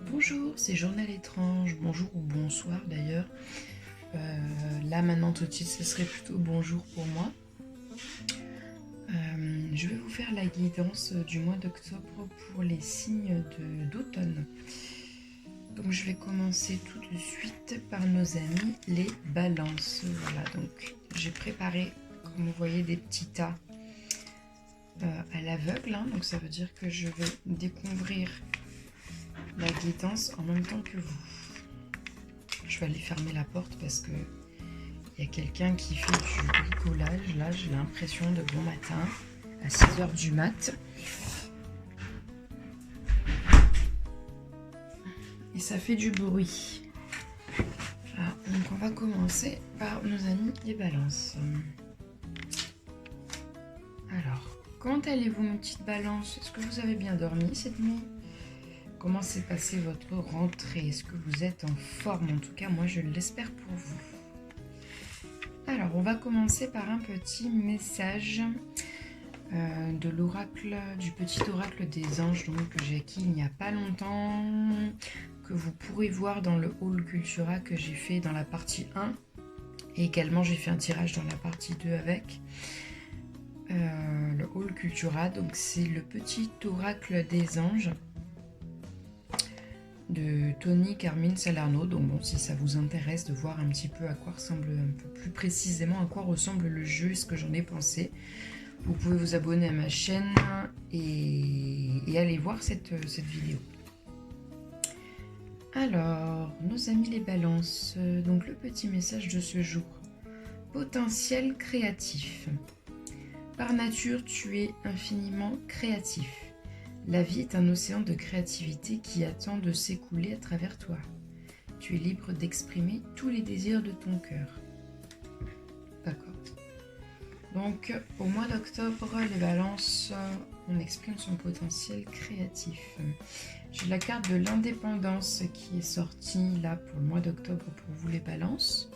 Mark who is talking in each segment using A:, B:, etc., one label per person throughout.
A: Bonjour, c'est Journal étrange, bonjour ou bonsoir d'ailleurs. Là maintenant tout de suite ce serait plutôt bonjour pour moi. Je vais vous faire la guidance du mois d'octobre pour les signes d'automne. Donc je vais commencer tout de suite par nos amis les balances. Voilà, donc j'ai préparé, comme vous voyez, des petits tas à l'aveugle. Donc ça veut dire que je vais découvrir la guidance en même temps que vous. Je vais aller fermer la porte parce que il y a quelqu'un qui fait du bricolage. Là, j'ai l'impression de bon matin, à 6h du mat. Et ça fait du bruit. Alors, donc on va commencer par nos amis les balances. Alors, comment allez-vous mes petites balances? Est-ce que vous avez bien dormi cette nuit? Comment s'est passée votre rentrée? Est-ce que vous êtes en forme? En tout cas, moi je l'espère pour vous. Alors, on va commencer par un petit message de l'oracle, du petit oracle des anges donc, que j'ai acquis il n'y a pas longtemps, que vous pourrez voir dans le Hall Cultura que j'ai fait dans la partie 1. Et également, j'ai fait un tirage dans la partie 2 avec. Le Hall Cultura, donc c'est le petit oracle des anges de Tony Carmine Salerno. Donc bon, si ça vous intéresse de voir un petit peu à quoi ressemble, un peu plus précisément à quoi ressemble le jeu et ce que j'en ai pensé, vous pouvez vous abonner à ma chaîne et aller voir cette vidéo. Alors, nos amis les balances, donc le petit message de ce jour. Potentiel créatif. Par nature, tu es infiniment créatif. La vie est un océan de créativité qui attend de s'écouler à travers toi. Tu es libre d'exprimer tous les désirs de ton cœur. D'accord. Donc, au mois d'octobre, les balances, on exprime son potentiel créatif. J'ai la carte de l'indépendance qui est sortie là pour le mois d'octobre pour vous les balances.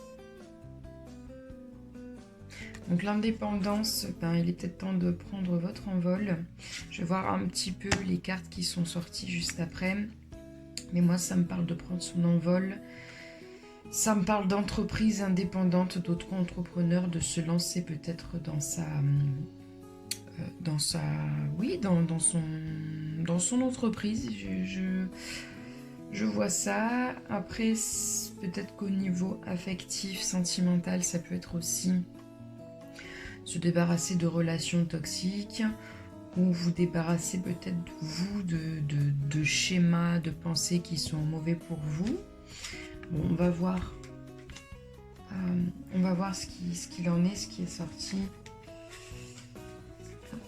A: Donc l'indépendance, il est peut-être temps de prendre votre envol. Je vais voir un petit peu les cartes qui sont sorties juste après. Mais moi, ça me parle de prendre son envol. Ça me parle d'entreprise indépendante, d'auto-entrepreneur, de se lancer peut-être dans son entreprise. Je vois ça. Après, peut-être qu'au niveau affectif, sentimental, ça peut être aussi se débarrasser de relations toxiques ou vous débarrasser peut-être vous de schémas, de pensées qui sont mauvais pour vous. Bon, on va voir. On va voir ce qu'il en est, ce qui est sorti. Hop.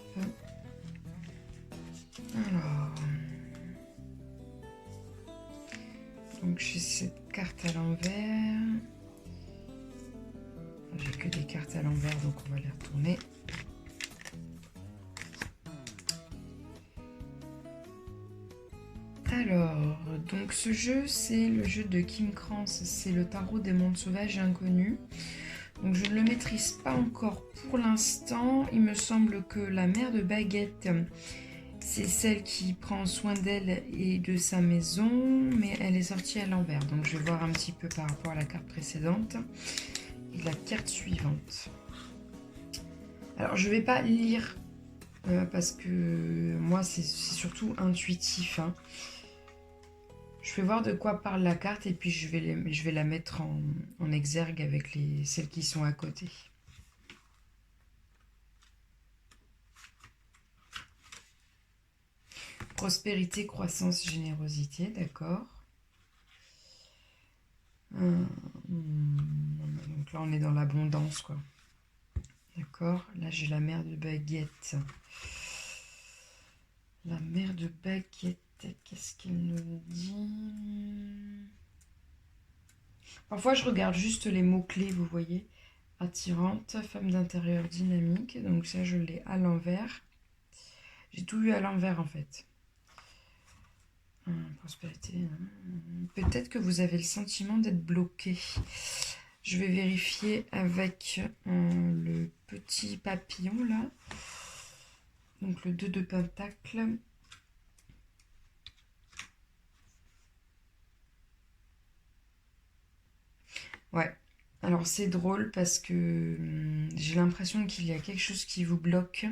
A: Alors, donc j'ai cette carte à l'envers. J'ai que des cartes à l'envers, donc on va les retourner. Alors, donc ce jeu, c'est le jeu de Kim Krans, c'est le tarot des mondes sauvages et inconnus. Donc je ne le maîtrise pas encore pour l'instant. Il me semble que la mère de Baguette, c'est celle qui prend soin d'elle et de sa maison, mais elle est sortie à l'envers. Donc je vais voir un petit peu par rapport à la carte précédente. Et la carte suivante. Alors je ne vais pas lire parce que moi c'est surtout intuitif. Je vais voir de quoi parle la carte et puis je vais la mettre en exergue avec celles qui sont à côté. Prospérité, croissance, générosité, d'accord. Donc là, on est dans l'abondance, quoi. D'accord. Là, j'ai la mère de Baguette. La mère de Baguette, qu'est-ce qu'elle nous dit? Parfois, je regarde juste les mots-clés, vous voyez. Attirante, femme d'intérieur dynamique. Donc ça, je l'ai à l'envers. J'ai tout eu à l'envers, en fait. Prospérité. Peut-être que vous avez le sentiment d'être bloqué. Je vais vérifier avec le petit papillon, là. Donc le 2 de pentacle. Ouais. Alors c'est drôle parce que j'ai l'impression qu'il y a quelque chose qui vous bloque.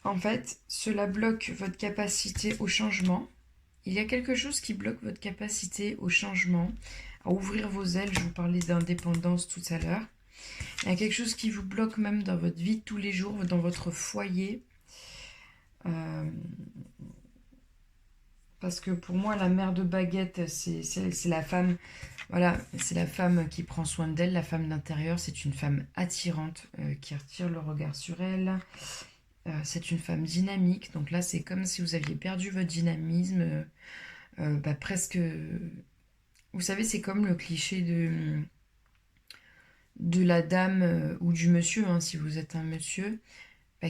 A: En fait, cela bloque votre capacité au changement. Il y a quelque chose qui bloque votre capacité au changement, à ouvrir vos ailes. Je vous parlais d'indépendance tout à l'heure. Il y a quelque chose qui vous bloque même dans votre vie de tous les jours, dans votre foyer. Euh, Parce que pour moi, la mère de baguette, c'est la femme. Voilà, c'est la femme qui prend soin d'elle, la femme d'intérieur. C'est une femme attirante qui attire le regard sur elle. C'est une femme dynamique. Donc là, c'est comme si vous aviez perdu votre dynamisme. Presque. Vous savez, c'est comme le cliché de la dame ou du monsieur, hein, si vous êtes un monsieur,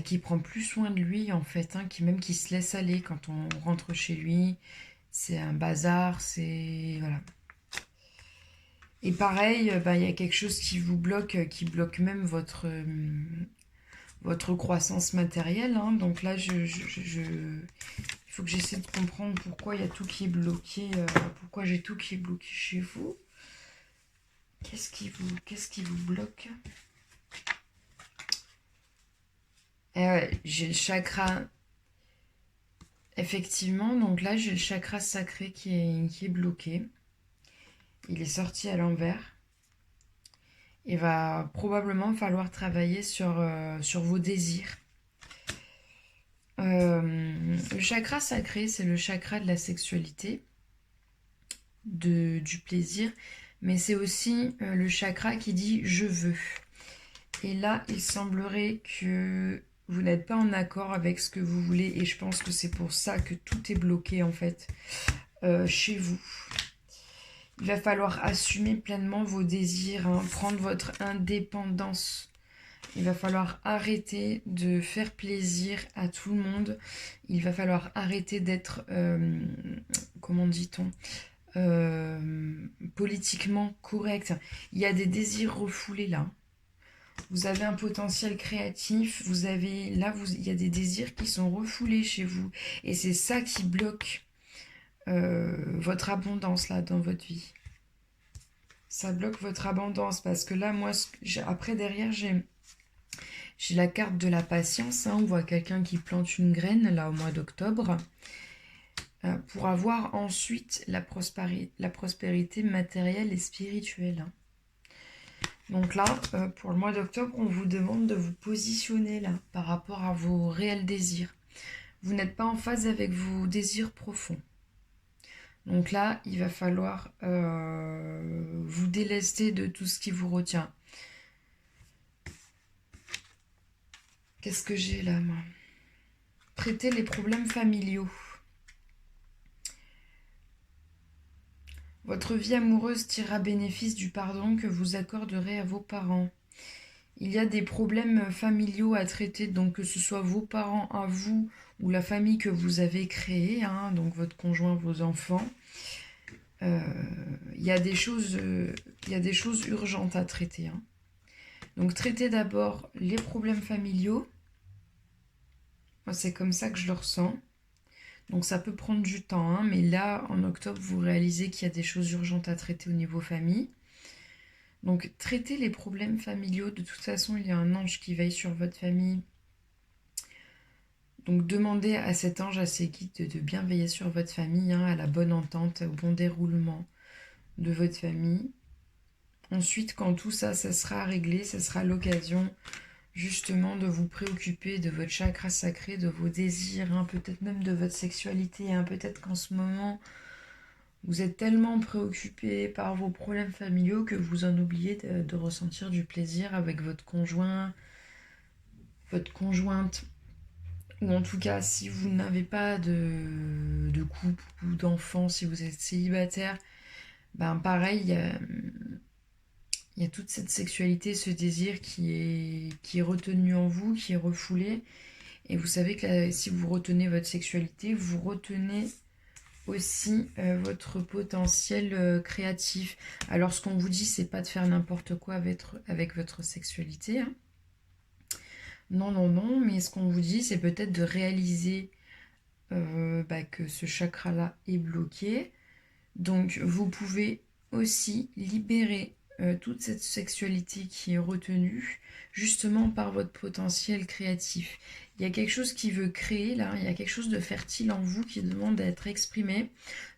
A: qui prend plus soin de lui en fait, hein, qui se laisse aller quand on rentre chez lui. C'est un bazar, c'est... Voilà. Et pareil, il y a quelque chose qui bloque même votre croissance matérielle, hein. Donc là, il faut que j'essaie de comprendre pourquoi il y a tout qui est bloqué, pourquoi j'ai tout qui est bloqué chez vous. Qu'est-ce qui vous bloque? J'ai le chakra, effectivement, donc là j'ai le chakra sacré qui est bloqué. Il est sorti à l'envers. Il va probablement falloir travailler sur vos désirs. Le chakra sacré, c'est le chakra de la sexualité, du plaisir, mais c'est aussi le chakra qui dit je veux. Et là, il semblerait que vous n'êtes pas en accord avec ce que vous voulez, et je pense que c'est pour ça que tout est bloqué en fait chez vous. Il va falloir assumer pleinement vos désirs, hein, prendre votre indépendance. Il va falloir arrêter de faire plaisir à tout le monde. Il va falloir arrêter d'être, comment dit-on, politiquement correct. Il y a des désirs refoulés là. Vous avez un potentiel créatif. Il y a des désirs qui sont refoulés chez vous. Et c'est ça qui bloque votre abondance là dans votre vie. Ça bloque votre abondance parce que là, moi, après derrière, j'ai la carte de la patience, hein. On voit quelqu'un qui plante une graine, là, au mois d'octobre, pour avoir ensuite la prospérité matérielle et spirituelle, hein. Donc là, pour le mois d'octobre, on vous demande de vous positionner, là, par rapport à vos réels désirs. Vous n'êtes pas en phase avec vos désirs profonds. Donc là, il va falloir vous délester de tout ce qui vous retient. Qu'est-ce que j'ai là, moi? Traiter les problèmes familiaux. Votre vie amoureuse tirera bénéfice du pardon que vous accorderez à vos parents. Il y a des problèmes familiaux à traiter, donc que ce soit vos parents à vous ou la famille que vous avez créée, hein, donc votre conjoint, vos enfants. Il y a des choses urgentes à traiter, hein. Donc traitez d'abord les problèmes familiaux. Moi, c'est comme ça que je le ressens. Donc ça peut prendre du temps, hein, mais là, en octobre, vous réalisez qu'il y a des choses urgentes à traiter au niveau famille. Donc traitez les problèmes familiaux. De toute façon, il y a un ange qui veille sur votre famille. Donc demandez à cet ange, à ses guides, de bien veiller sur votre famille, hein, à la bonne entente, au bon déroulement de votre famille. Ensuite, quand tout ça, ça sera réglé, ça sera l'occasion justement de vous préoccuper de votre chakra sacré, de vos désirs, hein, peut-être même de votre sexualité, hein. Peut-être qu'en ce moment, vous êtes tellement préoccupé par vos problèmes familiaux que vous en oubliez de ressentir du plaisir avec votre conjoint, votre conjointe. Ou en tout cas, si vous n'avez pas de couple ou d'enfant, si vous êtes célibataire, pareil, il y a toute cette sexualité, ce désir qui est retenu en vous, qui est refoulé. Et vous savez que si vous retenez votre sexualité, vous retenez aussi votre potentiel créatif. Alors ce qu'on vous dit, c'est pas de faire n'importe quoi avec votre sexualité, hein. Non, non, non, mais ce qu'on vous dit, c'est peut-être de réaliser que ce chakra-là est bloqué. Donc vous pouvez aussi libérer toute cette sexualité qui est retenue justement par votre potentiel créatif. Il y a quelque chose qui veut créer là, il y a quelque chose de fertile en vous qui demande d'être exprimé.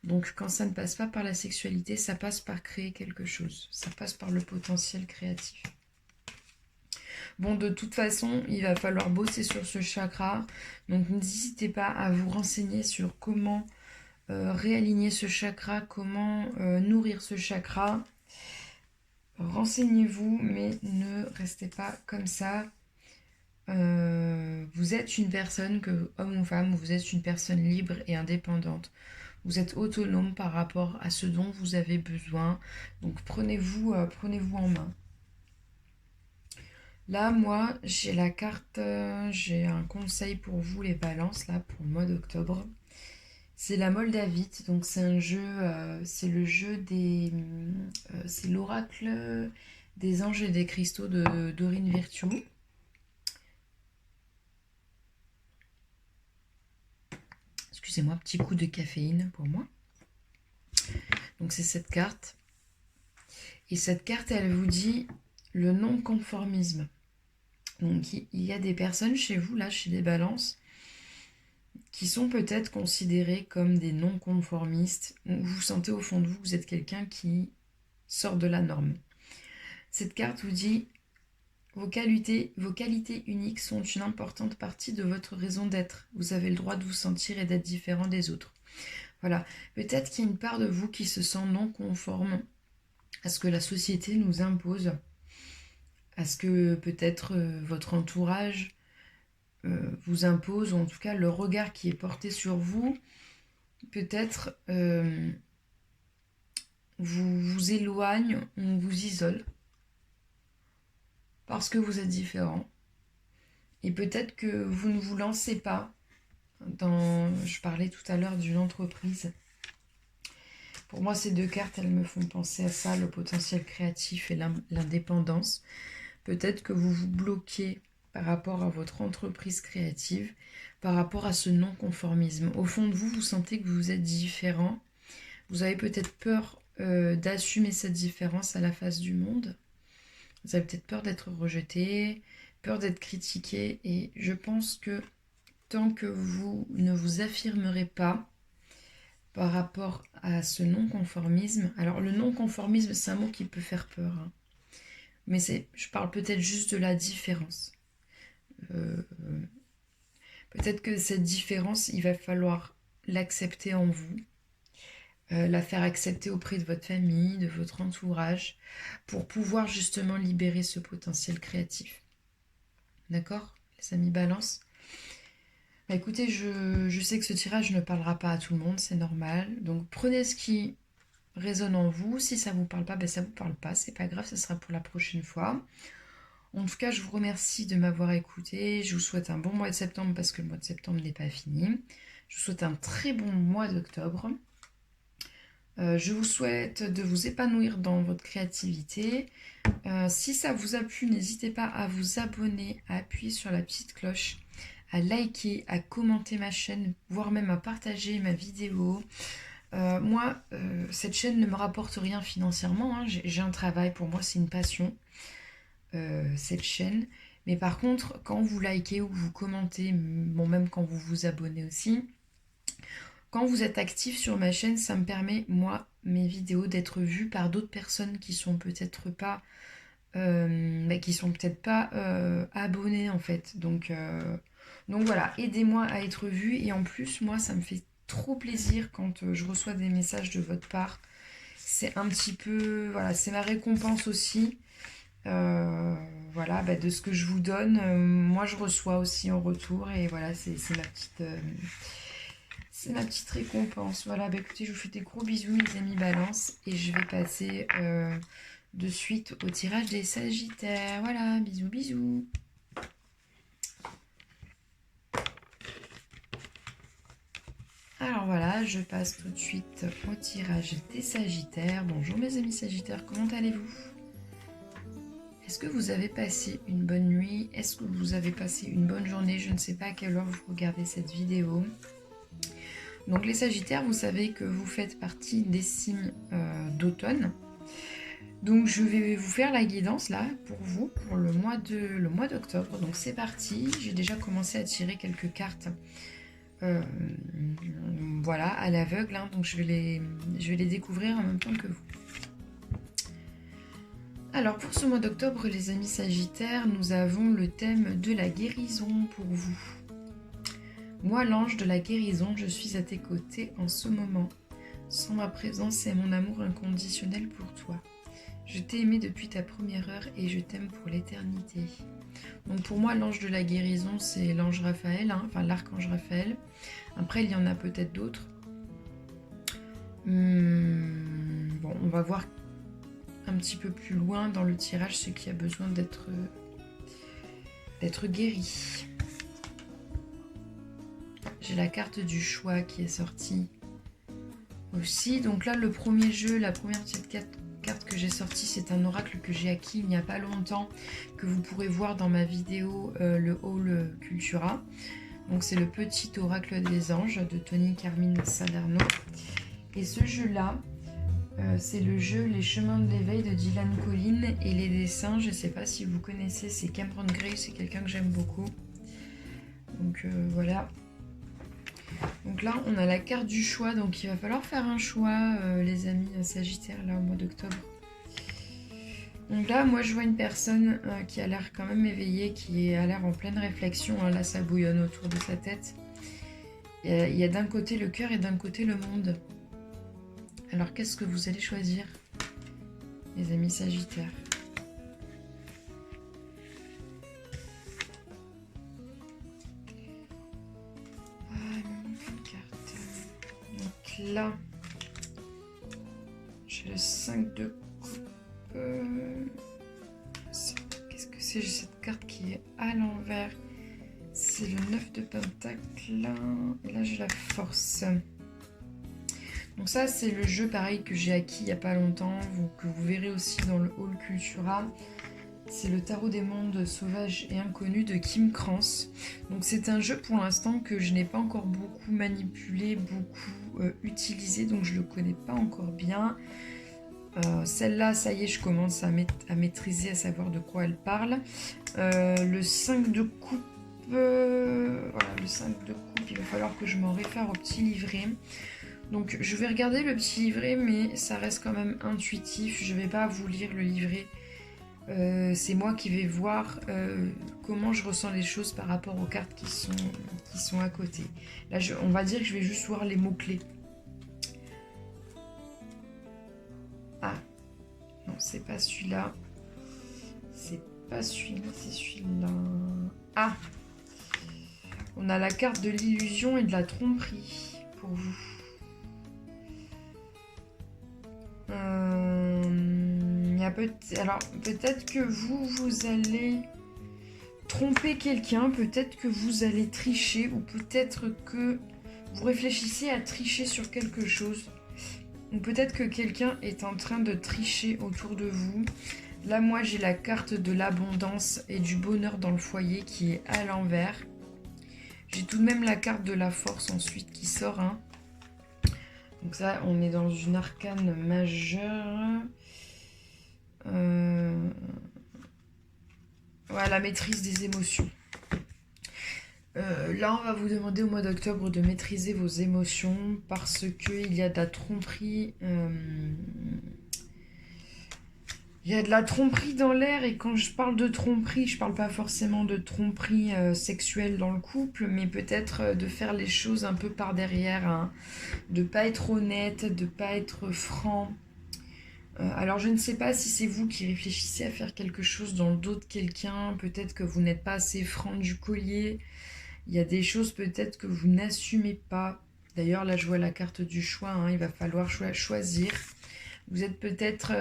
A: Donc quand ça ne passe pas par la sexualité, ça passe par créer quelque chose. Ça passe par le potentiel créatif. Bon, de toute façon, il va falloir bosser sur ce chakra. Donc n'hésitez pas à vous renseigner sur comment réaligner ce chakra, comment nourrir ce chakra. Renseignez-vous, mais ne restez pas comme ça. Vous êtes une personne, que homme ou femme, vous êtes une personne libre et indépendante. Vous êtes autonome par rapport à ce dont vous avez besoin. Donc prenez-vous en main. Là, moi, j'ai la carte, j'ai un conseil pour vous les balances, là, pour le mois d'octobre. C'est la Moldavite, donc c'est un jeu, c'est le jeu des... c'est l'oracle des anges et des cristaux de Dorine Virtue. Excusez-moi, petit coup de caféine pour moi. Donc c'est cette carte. Et cette carte, elle vous dit le non-conformisme. Donc il y a des personnes chez vous, là, chez les balances, qui sont peut-être considérés comme des non-conformistes. Vous sentez au fond de vous que vous êtes quelqu'un qui sort de la norme. Cette carte vous dit vos qualités uniques sont une importante partie de votre raison d'être. Vous avez le droit de vous sentir et d'être différent des autres. Voilà. Peut-être qu'il y a une part de vous qui se sent non conforme à ce que la société nous impose, à ce que peut-être votre entourage vous impose, ou en tout cas le regard qui est porté sur vous, peut-être vous éloigne, on vous isole, parce que vous êtes différent. Et peut-être que vous ne vous lancez pas dans... Je parlais tout à l'heure d'une entreprise. Pour moi, ces deux cartes, elles me font penser à ça, le potentiel créatif et l'indépendance. Peut-être que vous vous bloquez par rapport à votre entreprise créative, par rapport à ce non-conformisme. Au fond de vous, vous sentez que vous êtes différent. Vous avez peut-être peur d'assumer cette différence à la face du monde. Vous avez peut-être peur d'être rejeté, peur d'être critiqué. Et je pense que tant que vous ne vous affirmerez pas par rapport à ce non-conformisme, alors le non-conformisme, c'est un mot qui peut faire peur, hein. Mais je parle peut-être juste de la différence. Peut-être que cette différence, il va falloir l'accepter en vous, la faire accepter auprès de votre famille, de votre entourage, pour pouvoir justement libérer ce potentiel créatif. D'accord, les amis Balance? Bah écoutez, je sais que ce tirage ne parlera pas à tout le monde, c'est normal. Donc prenez ce qui résonne en vous. Si ça ne vous parle pas, ben ça ne vous parle pas. C'est pas grave, ça sera pour la prochaine fois. En tout cas, je vous remercie de m'avoir écouté. Je vous souhaite un bon mois de septembre parce que le mois de septembre n'est pas fini. Je vous souhaite un très bon mois d'octobre. Je vous souhaite de vous épanouir dans votre créativité. Si ça vous a plu, n'hésitez pas à vous abonner, à appuyer sur la petite cloche, à liker, à commenter ma chaîne, voire même à partager ma vidéo. Moi, cette chaîne ne me rapporte rien financièrement, hein. J'ai un travail, pour moi c'est une passion, cette chaîne. Mais par contre, quand vous likez ou vous commentez, bon, même quand vous vous abonnez aussi, quand vous êtes actif sur ma chaîne, ça me permet, moi, mes vidéos, d'être vues par d'autres personnes qui sont peut-être pas abonnées en fait. Donc voilà, aidez-moi à être vue. Et en plus, moi, ça me fait trop plaisir quand je reçois des messages de votre part. C'est un petit peu, voilà, c'est ma récompense aussi. Voilà, de ce que je vous donne, moi je reçois aussi en retour. Et voilà, c'est ma petite récompense. Voilà, écoutez, je vous fais des gros bisous les amis Balance. Et je vais passer de suite au tirage des Sagittaires. Voilà, bisous bisous. Alors voilà, je passe tout de suite au tirage des Sagittaires. Bonjour mes amis Sagittaires, comment allez-vous? Est-ce que vous avez passé une bonne nuit? Est-ce que vous avez passé une bonne journée? Je ne sais pas à quelle heure vous regardez cette vidéo. Donc les Sagittaires, vous savez que vous faites partie des signes d'automne. Donc je vais vous faire la guidance là pour vous pour le mois d'octobre. Donc c'est parti, j'ai déjà commencé à tirer quelques cartes. Voilà, à l'aveugle, hein, donc je vais les découvrir en même temps que vous. Alors pour ce mois d'octobre, les amis Sagittaires, nous avons le thème de la guérison pour vous. Moi, l'ange de la guérison, je suis à tes côtés en ce moment. Sans ma présence et mon amour inconditionnel pour toi. Je t'ai aimé depuis ta première heure et je t'aime pour l'éternité. Donc pour moi, l'ange de la guérison, c'est l'ange Raphaël, hein, enfin l'archange Raphaël. Après, il y en a peut-être d'autres. Bon, on va voir un petit peu plus loin dans le tirage ce qui a besoin d'être guéri. J'ai la carte du choix qui est sortie aussi. Donc là, le premier jeu, la première petite carte que j'ai sortie, c'est un oracle que j'ai acquis il n'y a pas longtemps, que vous pourrez voir dans ma vidéo, le Haul Cultura. Donc c'est le petit oracle des anges de Tony Carmine Salerno. Et ce jeu-là, c'est le jeu Les Chemins de l'éveil de Dylan Collin et les dessins, je ne sais pas si vous connaissez, c'est Cameron Gray, c'est quelqu'un que j'aime beaucoup. Donc voilà. Donc là, on a la carte du choix, donc il va falloir faire un choix, les amis Sagittaires, là, au mois d'octobre. Donc là, moi, je vois une personne qui a l'air quand même éveillée, qui a l'air en pleine réflexion. Hein, là, ça bouillonne autour de sa tête. Il y a d'un côté le cœur et d'un côté le monde. Alors, qu'est-ce que vous allez choisir, les amis Sagittaires ? Là, j'ai le 5 de coupe. Qu'est-ce que c'est? J'ai cette carte qui est à l'envers. C'est le 9 de pentacle. Et là, j'ai la force. Donc ça, c'est le jeu pareil que j'ai acquis il n'y a pas longtemps, que vous verrez aussi dans le Haul Cultura. C'est le tarot des mondes sauvages et inconnus de Kim Krans. Donc c'est un jeu pour l'instant que je n'ai pas encore beaucoup manipulé, beaucoup utilisé, donc je ne le connais pas encore bien. Celle-là, ça y est, je commence à maîtriser, à savoir de quoi elle parle. Le 5 de coupe, voilà, le 5 de coupe, il va falloir que je m'en réfère au petit livret. Donc je vais regarder le petit livret, mais ça reste quand même intuitif. Je ne vais pas vous lire le livret. C'est moi qui vais voir comment je ressens les choses par rapport aux cartes qui sont à côté. Là, on va dire que je vais juste voir les mots-clés. Ah, non, c'est pas celui-là. C'est pas celui-là, c'est celui-là. Ah, on a la carte de l'illusion et de la tromperie pour vous. Alors, peut-être que vous allez tromper quelqu'un, peut-être que vous allez tricher, ou peut-être que vous réfléchissez à tricher sur quelque chose, ou peut-être que quelqu'un est en train de tricher autour de vous. Là, moi, j'ai la carte de l'abondance et du bonheur dans le foyer qui est à l'envers. J'ai tout de même la carte de la force ensuite qui sort, hein. Donc ça, on est dans une arcane majeure. Voilà, la maîtrise des émotions. Là, on va vous demander au mois d'octobre de maîtriser vos émotions parce qu'il y a de la tromperie. Il y a de la tromperie dans l'air et quand je parle de tromperie, je parle pas forcément de tromperie sexuelle dans le couple, mais peut-être de faire les choses un peu par derrière, hein, de pas être honnête, de pas être franc. Alors je ne sais pas si c'est vous qui réfléchissez à faire quelque chose dans le dos de quelqu'un, peut-être que vous n'êtes pas assez franc du collier, il y a des choses peut-être que vous n'assumez pas. D'ailleurs là je vois la carte du choix, hein, il va falloir choisir. Vous êtes peut-être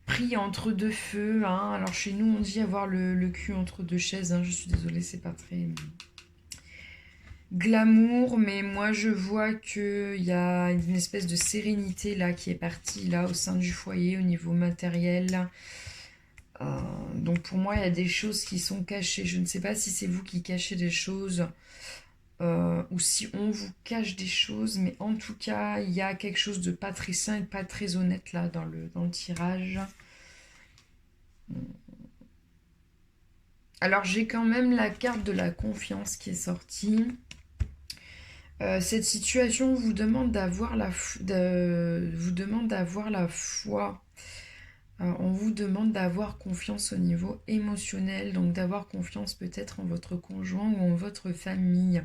A: pris entre deux feux, hein. Alors chez nous on dit avoir le cul entre deux chaises, hein. Je suis désolée, c'est pas très glamour, mais moi je vois qu'il y a une espèce de sérénité là qui est partie là au sein du foyer au niveau matériel. Donc pour moi il y a des choses qui sont cachées. Je ne sais pas si c'est vous qui cachez des choses ou si on vous cache des choses, mais en tout cas, il y a quelque chose de pas très sain et de pas très honnête là dans le tirage. Alors j'ai quand même la carte de la confiance qui est sortie. Cette situation vous demande d'avoir la foi. On vous demande d'avoir confiance au niveau émotionnel, donc d'avoir confiance peut-être en votre conjoint ou en votre famille.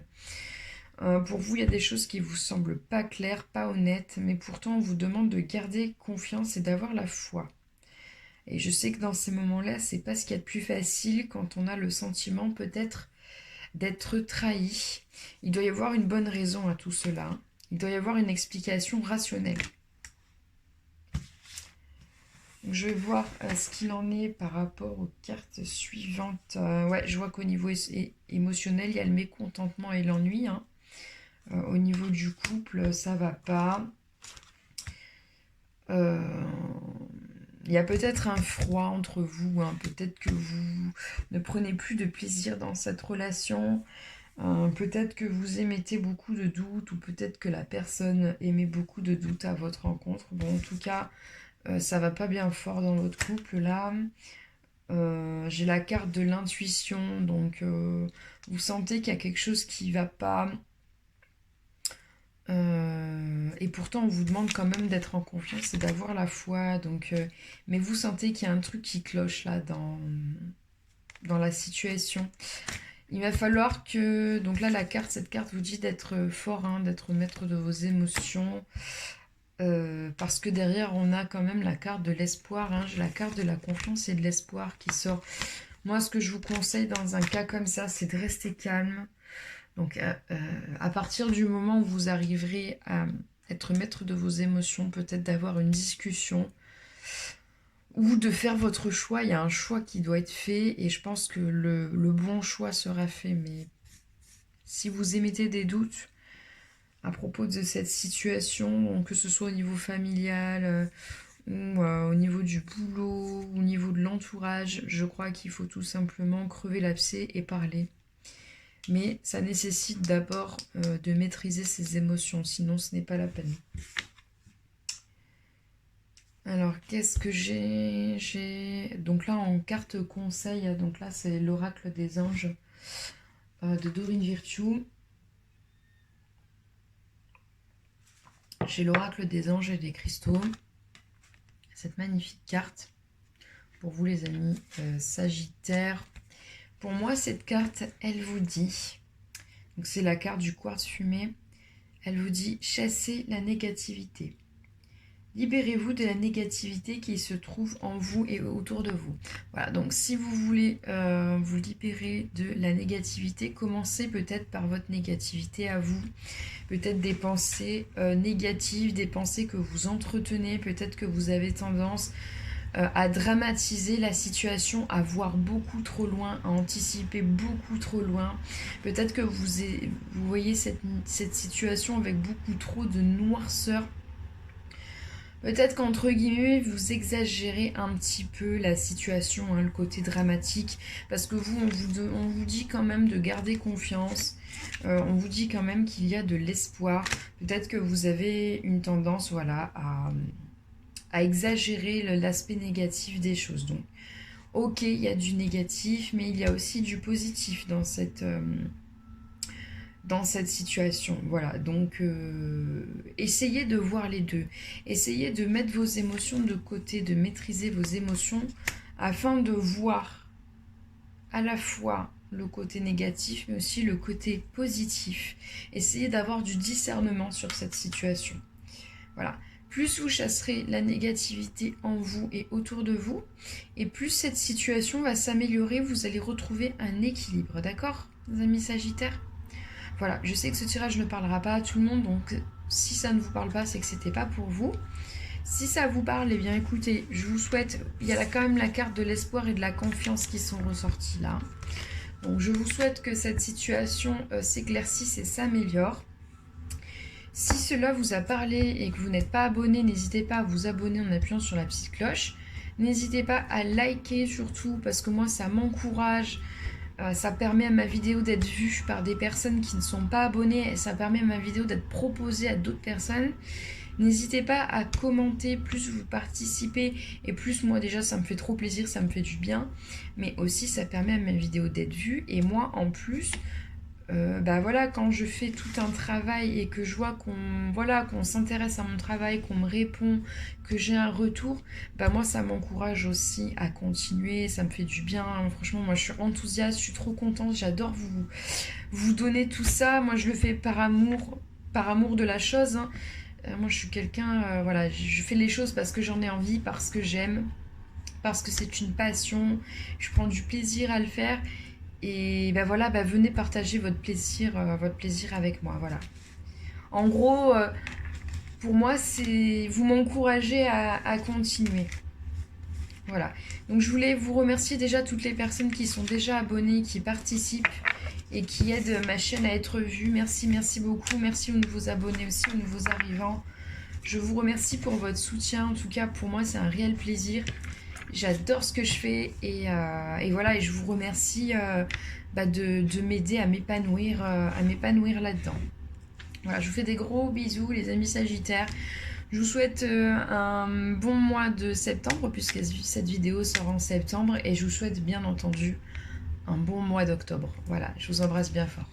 A: Pour vous, il y a des choses qui vous semblent pas claires, pas honnêtes, mais pourtant on vous demande de garder confiance et d'avoir la foi. Et je sais que dans ces moments-là, c'est pas ce qu'il y a de plus facile quand on a le sentiment peut-être d'être trahi. Il doit y avoir une bonne raison à tout cela. Il doit y avoir une explication rationnelle. Je vais voir ce qu'il en est par rapport aux cartes suivantes. Ouais, je vois qu'au niveau émotionnel, il y a le mécontentement et l'ennui. Hein. Au niveau du couple, ça va pas. Il y a peut-être un froid entre vous. Hein. Peut-être que vous ne prenez plus de plaisir dans cette relation. Peut-être que vous émettez beaucoup de doutes ou peut-être que la personne émet beaucoup de doutes à votre rencontre. Bon, en tout cas, ça va pas bien fort dans votre couple là. J'ai la carte de l'intuition, donc vous sentez qu'il y a quelque chose qui va pas. Et pourtant, on vous demande quand même d'être en confiance et d'avoir la foi. Donc, mais vous sentez qu'il y a un truc qui cloche là dans la situation. Il va falloir que... Donc là, cette carte vous dit d'être fort, hein, d'être maître de vos émotions. Parce que derrière, on a quand même la carte de l'espoir. Hein. J'ai la carte de la confiance et de l'espoir qui sort. Moi, ce que je vous conseille dans un cas comme ça, c'est de rester calme. Donc, à partir du moment où vous arriverez à être maître de vos émotions, peut-être d'avoir une discussion ou de faire votre choix. Il y a un choix qui doit être fait et je pense que le bon choix sera fait. Mais si vous émettez des doutes à propos de cette situation, que ce soit au niveau familial ou au niveau du boulot, au niveau de l'entourage, je crois qu'il faut tout simplement crever l'abcès et parler. Mais ça nécessite d'abord de maîtriser ses émotions, sinon ce n'est pas la peine. Alors, qu'est-ce que j'ai... Donc là, en carte conseil, donc là, c'est l'oracle des anges de Dorine Virtue. J'ai l'oracle des anges et des cristaux. Cette magnifique carte pour vous, les amis Sagittaires. Pour moi, cette carte, elle vous dit... Donc c'est la carte du quartz fumé. Elle vous dit « Chassez la négativité ». Libérez-vous de la négativité qui se trouve en vous et autour de vous. Voilà, donc si vous voulez vous libérer de la négativité, commencez peut-être par votre négativité à vous. Peut-être des pensées négatives, des pensées que vous entretenez. Peut-être que vous avez tendance à dramatiser la situation, à voir beaucoup trop loin, à anticiper beaucoup trop loin. Peut-être que vous voyez cette situation avec beaucoup trop de noirceur. Peut-être qu'entre guillemets, vous exagérez un petit peu la situation, hein, le côté dramatique, parce que vous, on vous dit quand même de garder confiance, on vous dit quand même qu'il y a de l'espoir. Peut-être que vous avez une tendance, voilà, à exagérer l'aspect négatif des choses. Donc, ok, il y a du négatif, mais il y a aussi du positif dans cette situation. Voilà, donc essayez de voir les deux. Essayez de mettre vos émotions de côté, de maîtriser vos émotions afin de voir à la fois le côté négatif, mais aussi le côté positif. Essayez d'avoir du discernement sur cette situation. Voilà. Plus vous chasserez la négativité en vous et autour de vous, et plus cette situation va s'améliorer, vous allez retrouver un équilibre. D'accord, mes amis Sagittaires ? Voilà, je sais que ce tirage ne parlera pas à tout le monde, donc si ça ne vous parle pas, c'est que c'était pas pour vous. Si ça vous parle, eh bien écoutez, je vous souhaite, il y a quand même la carte de l'espoir et de la confiance qui sont ressorties là. Donc je vous souhaite que cette situation s'éclaircisse et s'améliore. Si cela vous a parlé et que vous n'êtes pas abonné, n'hésitez pas à vous abonner en appuyant sur la petite cloche. N'hésitez pas à liker surtout parce que moi ça m'encourage Ça permet à ma vidéo d'être vue par des personnes qui ne sont pas abonnées. Et ça permet à ma vidéo d'être proposée à d'autres personnes. N'hésitez pas à commenter, plus vous participez et plus moi déjà ça me fait trop plaisir, ça me fait du bien. Mais aussi ça permet à ma vidéo d'être vue et moi en plus, bah voilà, quand je fais tout un travail et que je vois qu'on s'intéresse à mon travail, qu'on me répond, que j'ai un retour, bah moi ça m'encourage aussi à continuer, ça me fait du bien. Franchement moi je suis enthousiaste, je suis trop contente, j'adore vous donner tout ça. Moi je le fais par amour de la chose, hein. Moi je suis quelqu'un, voilà, je fais les choses parce que j'en ai envie, parce que j'aime, parce que c'est une passion, je prends du plaisir à le faire. Et ben voilà, bah venez partager votre plaisir avec moi, voilà. En gros, pour moi, c'est vous m'encouragez à continuer. Voilà. Donc je voulais vous remercier déjà toutes les personnes qui sont déjà abonnées, qui participent et qui aident ma chaîne à être vue. Merci, merci beaucoup. Merci aux nouveaux abonnés aussi, aux nouveaux arrivants. Je vous remercie pour votre soutien. En tout cas, pour moi, c'est un réel plaisir. J'adore ce que je fais et voilà, et je vous remercie de m'aider à m'épanouir là-dedans. Voilà, je vous fais des gros bisous les amis Sagittaires. Je vous souhaite un bon mois de septembre puisque cette vidéo sort en septembre et je vous souhaite bien entendu un bon mois d'octobre. Voilà, je vous embrasse bien fort.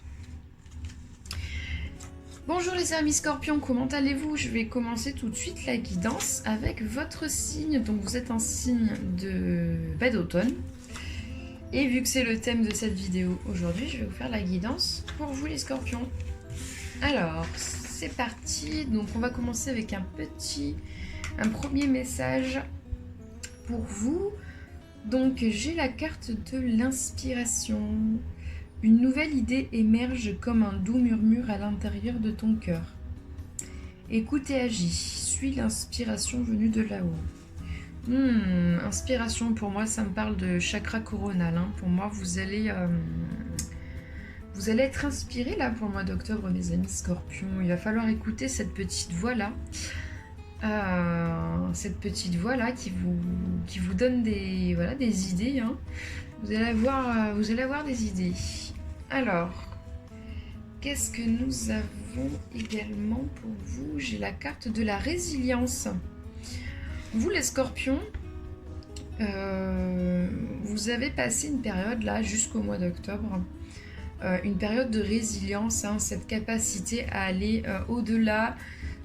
A: Bonjour les amis Scorpions, comment allez-vous? Je vais commencer tout de suite la guidance avec votre signe. Donc vous êtes un signe d'automne. Et vu que c'est le thème de cette vidéo aujourd'hui, je vais vous faire la guidance pour vous les Scorpions. Alors, c'est parti. Donc on va commencer avec un premier message pour vous. Donc j'ai la carte de l'inspiration. Une nouvelle idée émerge comme un doux murmure à l'intérieur de ton cœur. Écoute et agis, suis l'inspiration venue de là-haut. Inspiration, pour moi, ça me parle de chakra coronal. Hein. Pour moi, vous allez être inspiré là pour le mois d'octobre, mes amis Scorpions. Il va falloir écouter cette petite voix-là. Cette petite voix-là qui vous donne des idées. Hein. Vous allez avoir des idées. Alors, qu'est-ce que nous avons également pour vous? J'ai la carte de la résilience. Vous les Scorpions, vous avez passé une période là jusqu'au mois d'octobre, une période de résilience, hein, cette capacité à aller au-delà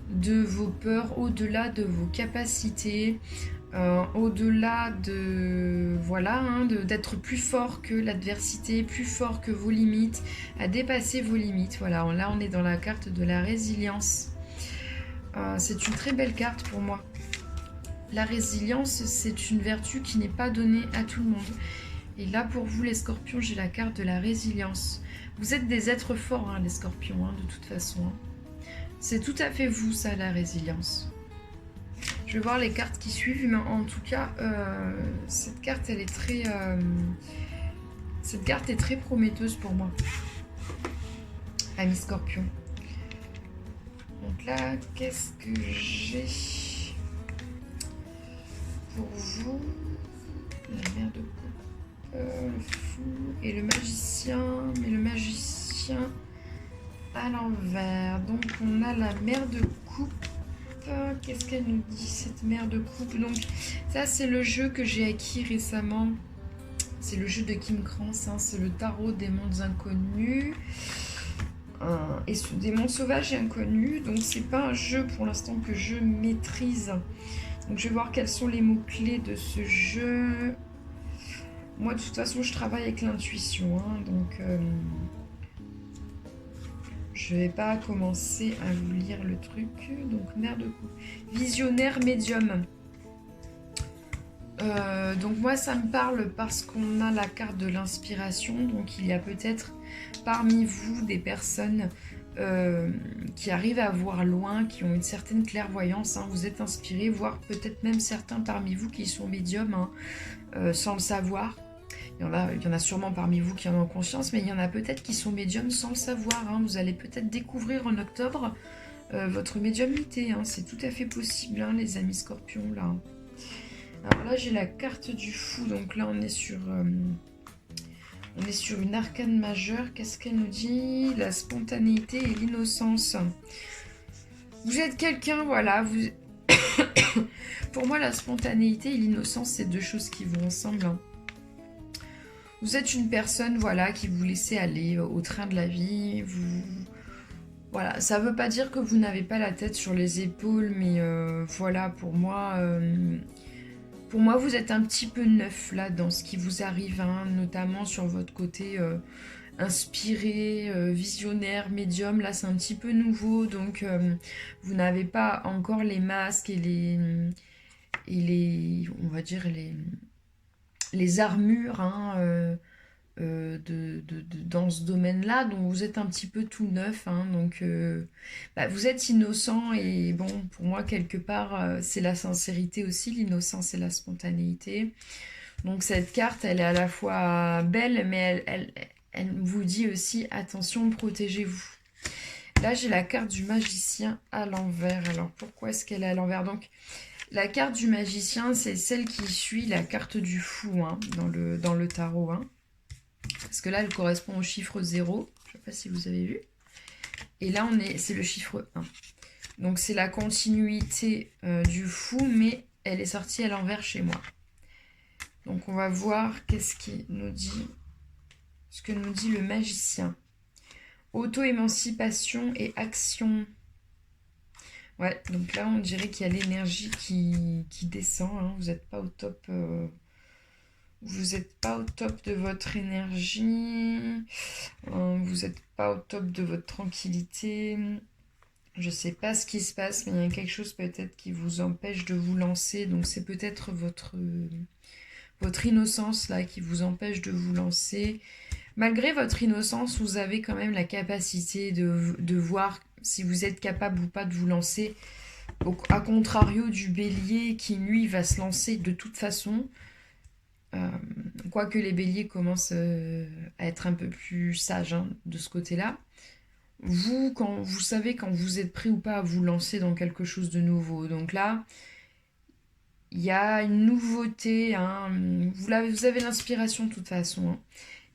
A: de vos peurs, au-delà de vos capacités, au-delà d'être plus fort que l'adversité, plus fort que vos limites, à dépasser vos limites. Voilà, là on est dans la carte de la résilience. C'est une très belle carte pour moi. La résilience, c'est une vertu qui n'est pas donnée à tout le monde. Et là pour vous les Scorpions, j'ai la carte de la résilience. Vous êtes des êtres forts, hein, les Scorpions, hein, de toute façon. Hein. C'est tout à fait vous, ça, la résilience. Je vais voir les cartes qui suivent, mais en tout cas, cette carte, elle est très... cette carte est très prometteuse pour moi. Amis Scorpion. Donc là, qu'est-ce que j'ai pour vous? La mère de coupe, le fou et le magicien. Mais le magicien à l'envers. Donc on a la mère de coupe. Qu'est-ce qu'elle nous dit, cette mère de coupe? Donc ça, c'est le jeu que j'ai acquis récemment. C'est le jeu de Kim Krans, hein. C'est le tarot des mondes inconnus. Et des mondes sauvages et inconnus. Donc c'est pas un jeu pour l'instant que je maîtrise. Donc je vais voir quels sont les mots-clés de ce jeu. Moi de toute façon je travaille avec l'intuition, hein, donc je vais pas commencer à vous lire le truc. Donc mère de coupe, visionnaire médium. Donc moi ça me parle parce qu'on a la carte de l'inspiration. Donc il y a peut-être parmi vous des personnes qui arrivent à voir loin, qui ont une certaine clairvoyance, hein. Vous êtes inspirés, voire peut-être même certains parmi vous qui sont médiums, hein, sans le savoir. Il y en a sûrement parmi vous qui en ont conscience, mais il y en a peut-être qui sont médiums sans le savoir, hein. Vous allez peut-être découvrir en octobre votre médiumnité, hein. C'est tout à fait possible, hein, les amis Scorpions, là. Alors là, j'ai la carte du fou, donc là, on est sur On est sur une arcane majeure. Qu'est-ce qu'elle nous dit? La spontanéité et l'innocence. Vous êtes quelqu'un, voilà, vous... Pour moi, la spontanéité et l'innocence, c'est deux choses qui vont ensemble. Hein. Vous êtes une personne, voilà, qui vous laissez aller au train de la vie. Voilà, ça veut pas dire que vous n'avez pas la tête sur les épaules, mais voilà, pour moi, vous êtes un petit peu neuf là dans ce qui vous arrive, hein, notamment sur votre côté inspiré, visionnaire, médium. Là, c'est un petit peu nouveau, donc vous n'avez pas encore les masques et on va dire les armures hein, dans ce domaine-là, donc vous êtes un petit peu tout neuf, hein, donc vous êtes innocent et bon, pour moi, quelque part, c'est la sincérité aussi, l'innocence et la spontanéité. Donc cette carte, elle est à la fois belle, mais elle vous dit aussi, attention, protégez-vous. Là, j'ai la carte du magicien à l'envers. Alors, pourquoi est-ce qu'elle est à l'envers? Donc, la carte du magicien, c'est celle qui suit la carte du fou hein, dans le tarot. Hein. Parce que là, elle correspond au chiffre 0. Je ne sais pas si vous avez vu. Et là, c'est le chiffre 1. Donc, c'est la continuité du fou, mais elle est sortie à l'envers chez moi. Donc, on va voir qu'est-ce qu'il nous dit. Ce que nous dit le magicien. Auto-émancipation et action. Ouais, donc là, on dirait qu'il y a l'énergie qui descend. Hein. Vous n'êtes pas au top. Vous n'êtes pas au top de votre énergie. Vous n'êtes pas au top de votre tranquillité. Je ne sais pas ce qui se passe, mais il y a quelque chose peut-être qui vous empêche de vous lancer. Donc c'est peut-être votre innocence là qui vous empêche de vous lancer. Malgré votre innocence, vous avez quand même la capacité de voir si vous êtes capable ou pas de vous lancer. À contrario du bélier qui, lui, va se lancer de toute façon. Quoique les béliers commencent à être un peu plus sages hein, de ce côté-là. Vous savez quand vous êtes prêt ou pas à vous lancer dans quelque chose de nouveau. Donc là, il y a une nouveauté. Hein, vous avez l'inspiration de toute façon. Hein.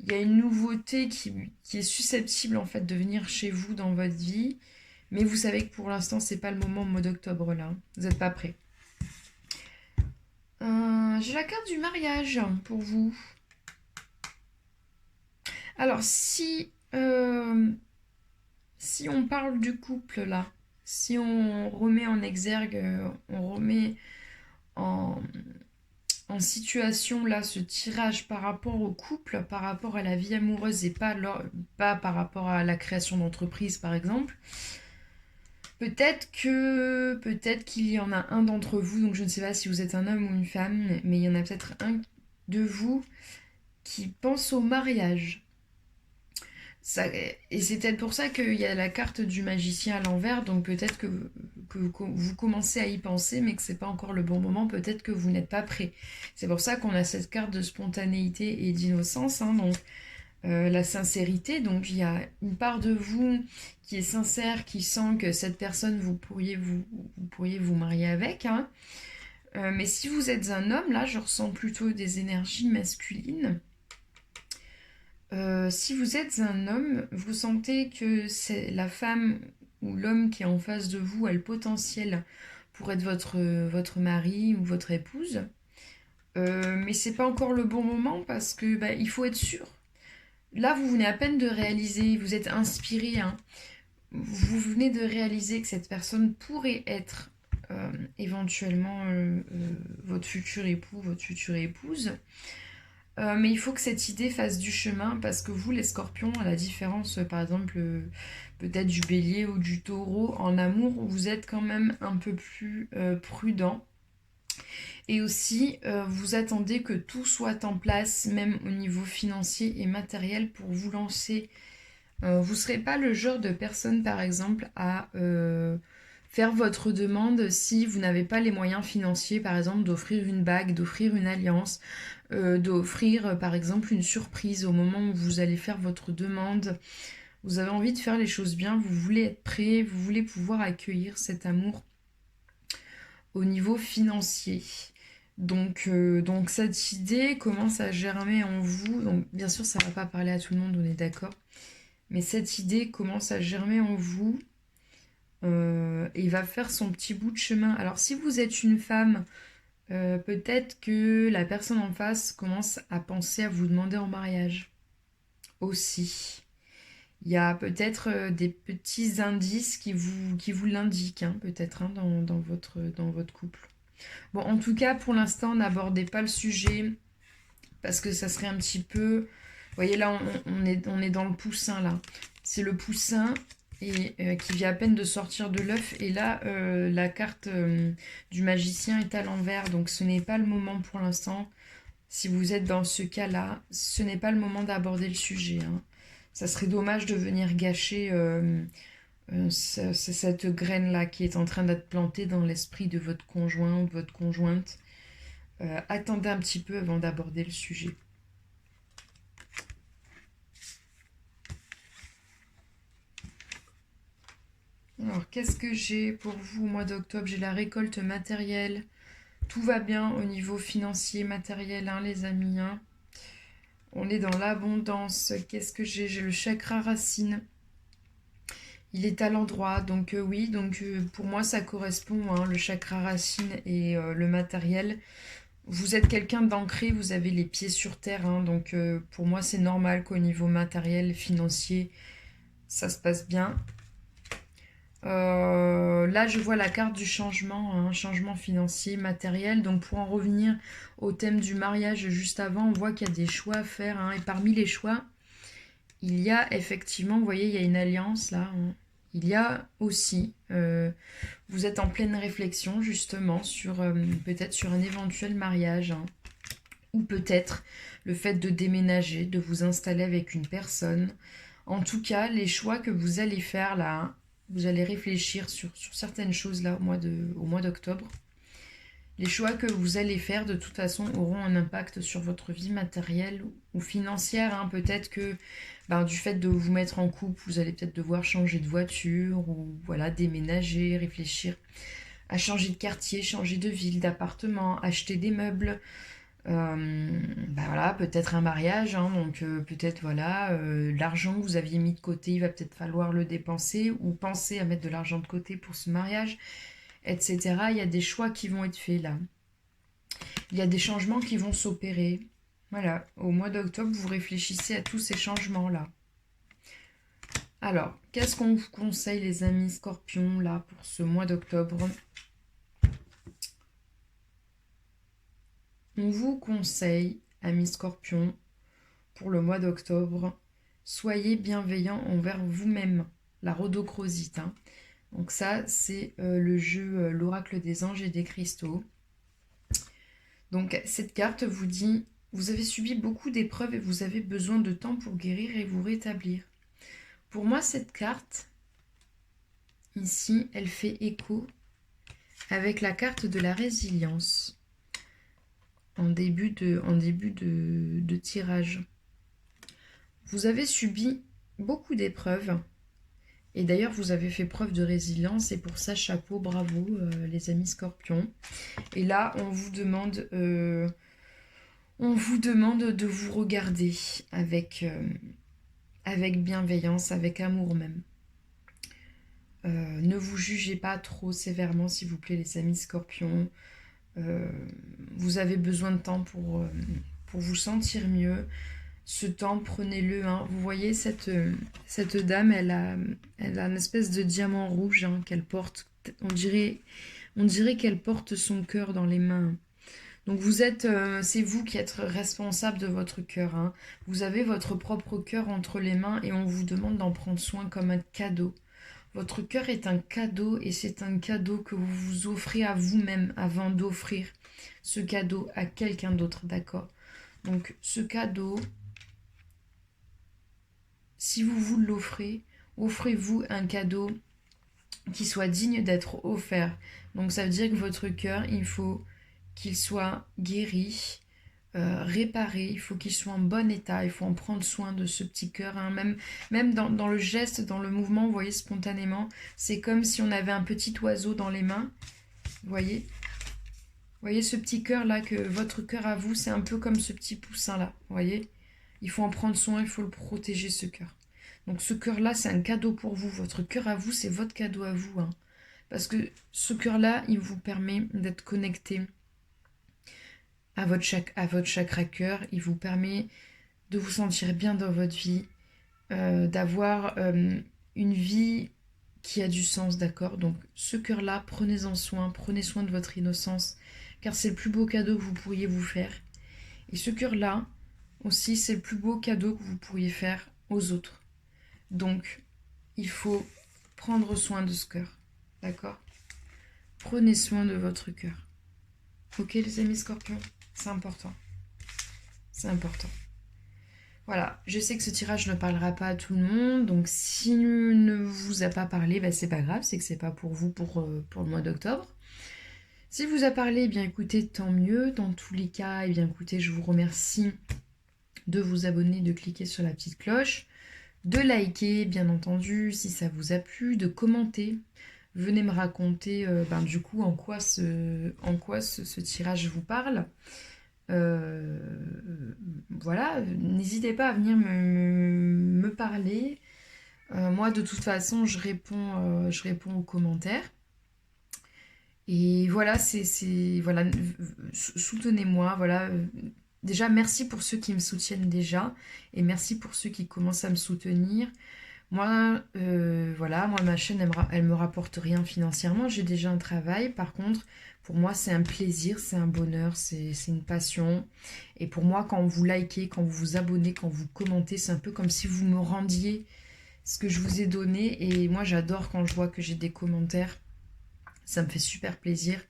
A: Il y a une nouveauté qui est susceptible en fait de venir chez vous dans votre vie. Mais vous savez que pour l'instant, c'est pas le moment au mois d'octobre là. Vous n'êtes pas prêt. J'ai la carte du mariage pour vous. Alors, si on parle du couple là, si on remet en exergue, on remet en situation là ce tirage par rapport au couple, par rapport à la vie amoureuse et pas par rapport à la création d'entreprise par exemple, peut-être qu'il y en a un d'entre vous, donc je ne sais pas si vous êtes un homme ou une femme, mais il y en a peut-être un de vous qui pense au mariage. Et c'est peut-être pour ça qu'il y a la carte du magicien à l'envers, donc peut-être que vous commencez à y penser, mais que c'est pas encore le bon moment, peut-être que vous n'êtes pas prêt. C'est pour ça qu'on a cette carte de spontanéité et d'innocence, hein, donc la sincérité, donc il y a une part de vous qui est sincère, qui sent que cette personne, vous pourriez vous marier avec, hein. Mais si vous êtes un homme, là, je ressens plutôt des énergies masculines. Si vous êtes un homme, vous sentez que c'est la femme ou l'homme qui est en face de vous a le potentiel pour être votre mari ou votre épouse. Mais c'est pas encore le bon moment parce que il faut être sûr. Là, vous venez à peine de réaliser, vous êtes inspiré, hein. Vous venez de réaliser que cette personne pourrait être éventuellement votre futur époux, votre future épouse. Mais il faut que cette idée fasse du chemin parce que vous, les scorpions, à la différence par exemple peut-être du bélier ou du taureau, en amour, vous êtes quand même un peu plus prudent. Et aussi, vous attendez que tout soit en place, même au niveau financier et matériel, pour vous lancer. Vous ne serez pas le genre de personne, par exemple, à faire votre demande si vous n'avez pas les moyens financiers, par exemple, d'offrir une bague, d'offrir une alliance, d'offrir, par exemple, une surprise au moment où vous allez faire votre demande. Vous avez envie de faire les choses bien, vous voulez être prêt, vous voulez pouvoir accueillir cet amour au niveau financier. Donc cette idée commence à germer en vous. Donc bien sûr, ça ne va pas parler à tout le monde, on est d'accord. Mais cette idée commence à germer en vous et va faire son petit bout de chemin. Alors si vous êtes une femme, peut-être que la personne en face commence à penser à vous demander en mariage aussi. Il y a peut-être des petits indices qui vous l'indiquent, hein, peut-être, hein, dans votre couple. Bon, en tout cas, pour l'instant, n'abordez pas le sujet parce que ça serait un petit peu... Vous voyez, là, on est dans le poussin, là. C'est le poussin qui vient à peine de sortir de l'œuf. Et là, la carte du magicien est à l'envers. Donc, ce n'est pas le moment pour l'instant. Si vous êtes dans ce cas-là, ce n'est pas le moment d'aborder le sujet, hein. Ça serait dommage de venir gâcher cette graine-là qui est en train d'être plantée dans l'esprit de votre conjoint ou de votre conjointe. Attendez un petit peu avant d'aborder le sujet. Alors, qu'est-ce que j'ai pour vous au mois d'octobre? J'ai la récolte matérielle. Tout va bien au niveau financier, matériel, hein, les amis, hein. On est dans l'abondance. Qu'est-ce que j'ai? J'ai le chakra racine. Il est à l'endroit, donc oui, donc pour moi ça correspond, hein, le chakra racine et le matériel. Vous êtes quelqu'un d'ancré, vous avez les pieds sur terre, hein, donc pour moi c'est normal qu'au niveau matériel, financier, ça se passe bien. Là je vois la carte du changement, hein, changement financier, matériel, donc pour en revenir au thème du mariage juste avant, on voit qu'il y a des choix à faire, hein, et parmi les choix, il y a effectivement, vous voyez, il y a une alliance là, hein. Il y a aussi, vous êtes en pleine réflexion justement sur peut-être sur un éventuel mariage, hein, ou peut-être le fait de déménager, de vous installer avec une personne. En tout cas, les choix que vous allez faire là, hein, vous allez réfléchir sur certaines choses là au mois d'octobre. Les choix que vous allez faire de toute façon auront un impact sur votre vie matérielle ou financière, hein. Peut-être que du fait de vous mettre en couple, vous allez peut-être devoir changer de voiture ou voilà, déménager, réfléchir à changer de quartier, changer de ville, d'appartement, acheter des meubles. Voilà, peut-être un mariage, hein, donc peut-être voilà, l'argent que vous aviez mis de côté, il va peut-être falloir le dépenser ou penser à mettre de l'argent de côté pour ce mariage, etc. Il y a des choix qui vont être faits là. Il y a des changements qui vont s'opérer. Voilà, au mois d'octobre, vous réfléchissez à tous ces changements-là. Alors, qu'est-ce qu'on vous conseille, les amis scorpions, là, pour ce mois d'octobre? On vous conseille, amis scorpions, pour le mois d'octobre, soyez bienveillants envers vous-même. La rhodochrosite, hein. Donc ça, c'est le jeu, l'oracle des anges et des cristaux. Donc cette carte vous dit, vous avez subi beaucoup d'épreuves et vous avez besoin de temps pour guérir et vous rétablir. Pour moi, cette carte, ici, elle fait écho avec la carte de la résilience en début de tirage. Vous avez subi beaucoup d'épreuves et d'ailleurs, vous avez fait preuve de résilience et pour ça, chapeau, bravo, les amis scorpions. Et là, on vous demande de vous regarder avec bienveillance, avec amour même. Ne vous jugez pas trop sévèrement, s'il vous plaît, les amis scorpions. Vous avez besoin de temps pour vous sentir mieux. Ce temps, prenez-le, hein. Vous voyez, cette dame, elle a une espèce de diamant rouge, hein, qu'elle porte. On dirait qu'elle porte son cœur dans les mains. Donc c'est vous qui êtes responsable de votre cœur, hein. Vous avez votre propre cœur entre les mains et on vous demande d'en prendre soin comme un cadeau. Votre cœur est un cadeau et c'est un cadeau que vous vous offrez à vous-même avant d'offrir ce cadeau à quelqu'un d'autre, d'accord? Donc ce cadeau, si vous vous l'offrez, offrez-vous un cadeau qui soit digne d'être offert. Donc ça veut dire que votre cœur, il faut qu'il soit guéri, réparé, il faut qu'il soit en bon état, il faut en prendre soin de ce petit cœur, hein. Même dans le geste, dans le mouvement, vous voyez, spontanément, c'est comme si on avait un petit oiseau dans les mains, vous voyez, voyez ce petit cœur là, que votre cœur à vous, c'est un peu comme ce petit poussin là, vous voyez? Il faut en prendre soin, il faut le protéger ce cœur. Donc ce cœur là, c'est un cadeau pour vous. Votre cœur à vous, c'est votre cadeau à vous, hein. Parce que ce cœur là, il vous permet d'être connecté à votre chakra cœur. Il vous permet de vous sentir bien dans votre vie, d'avoir une vie qui a du sens, d'accord? Donc ce cœur-là, prenez-en soin, prenez soin de votre innocence, car c'est le plus beau cadeau que vous pourriez vous faire. Et ce cœur-là, aussi, c'est le plus beau cadeau que vous pourriez faire aux autres. Donc, il faut prendre soin de ce cœur, d'accord? Prenez soin de votre cœur. Ok, les amis scorpions? C'est important. C'est important. Voilà, je sais que ce tirage ne parlera pas à tout le monde, donc s'il ne vous a pas parlé, bah c'est pas grave, c'est que c'est pas pour vous pour le mois d'octobre. S'il vous a parlé, eh bien écoutez, tant mieux. Dans tous les cas, eh bien écoutez, je vous remercie de vous abonner, de cliquer sur la petite cloche, de liker, bien entendu, si ça vous a plu, de commenter. Venez me raconter du coup en quoi ce tirage vous parle. Voilà, n'hésitez pas à venir me parler. Moi, de toute façon, je réponds aux commentaires. Et voilà, voilà, soutenez-moi. Voilà. Déjà, merci pour ceux qui me soutiennent déjà. Et merci pour ceux qui commencent à me soutenir. Moi, voilà, moi, ma chaîne, elle me rapporte rien financièrement. J'ai déjà un travail. Par contre, pour moi, c'est un plaisir, c'est un bonheur, c'est une passion. Et pour moi, quand vous likez, quand vous vous abonnez, quand vous commentez, c'est un peu comme si vous me rendiez ce que je vous ai donné. Et moi, j'adore quand je vois que j'ai des commentaires. Ça me fait super plaisir.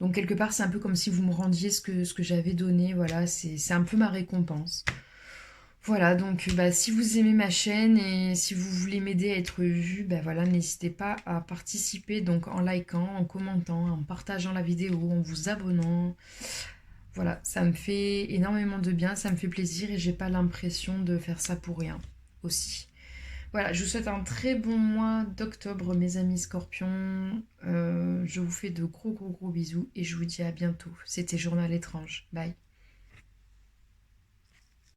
A: Donc, quelque part, c'est un peu comme si vous me rendiez ce que j'avais donné. Voilà, c'est un peu ma récompense. Voilà, donc si vous aimez ma chaîne et si vous voulez m'aider à être vu, voilà, n'hésitez pas à participer donc en likant, en commentant, en partageant la vidéo, en vous abonnant. Voilà, ça me fait énormément de bien, ça me fait plaisir et j'ai pas l'impression de faire ça pour rien aussi. Voilà, je vous souhaite un très bon mois d'octobre, mes amis scorpions. Je vous fais de gros bisous et je vous dis à bientôt. C'était Journal étrange. Bye.